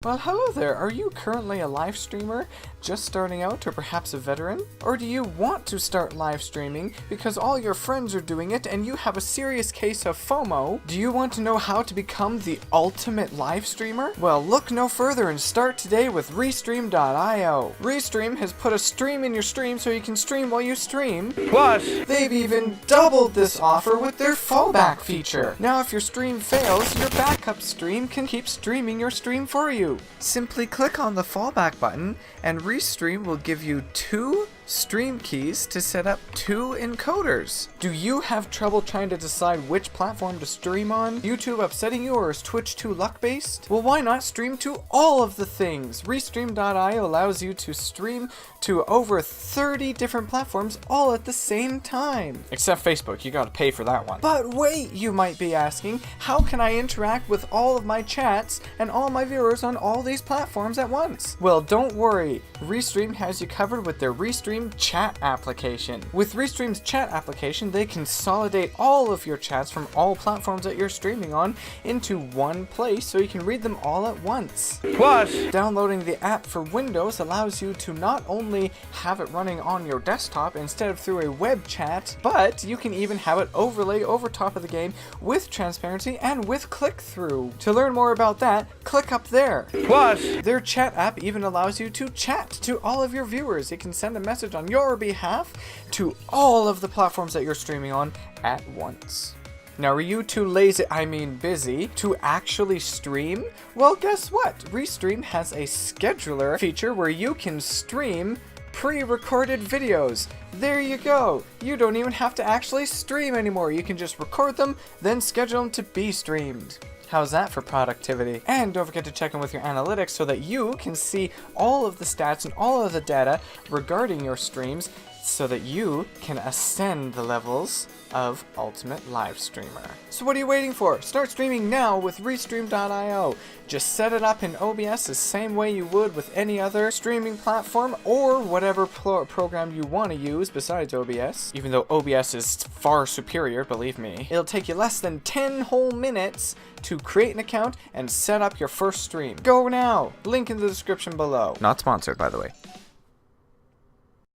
Well, hello there. Are you currently a live streamer, just starting out, or perhaps a veteran? Or do you want to start live streaming because all your friends are doing it and you have a serious case of FOMO? Do you want to know how to become the ultimate live streamer? Well, look no further and start today with Restream.io. Restream has put a stream in your stream so you can stream while you stream. Plus, They've even doubled this offer with their fallback feature. Now if your stream fails, your backup stream can keep streaming your stream for you. Simply click on the fallback button and Restream will give you 2 stream keys to set up 2 encoders. Do you have trouble trying to decide which platform to stream on? YouTube upsetting you, or is Twitch too luck-based? Well, why not stream to all of the things? Restream.io allows you to stream to over 30 different platforms all at the same time. Except Facebook, you gotta pay for that one. But wait, you might be asking, how can I interact with all of my chats and all my viewers on all these platforms at once? Well, don't worry. Restream has you covered with their Restream chat application. With Restream's chat application, they consolidate all of your chats from all platforms that you're streaming on into one place so you can read them all at once. plus, Downloading the app for Windows allows you to not only have it running on your desktop instead of through a web chat, but you can even have it overlay over top of the game with transparency and with click-through. To learn more about that, click up there. plus, Their chat app even allows you to chat to all of your viewers. It can send a message on your behalf to all of the platforms that you're streaming on at once. Now, are you too lazy, busy, to actually stream? Well, guess what? Restream has a scheduler feature where you can stream pre-recorded videos. There you go. You don't even have to actually stream anymore. You can just record them, then schedule them to be streamed. How's that for productivity? And don't forget to check in with your analytics so that you can see all of the stats and all of the data regarding your streams so that you can ascend the levels of Ultimate Live Streamer. So what are you waiting for? Start streaming now with Restream.io. Just set it up in OBS the same way you would with any other streaming platform or whatever program you want to use besides OBS. Even though OBS is far superior, believe me. It'll take you less than 10 whole minutes to create an account and set up your first stream. Go now! Link in the description below. Not sponsored, by the way.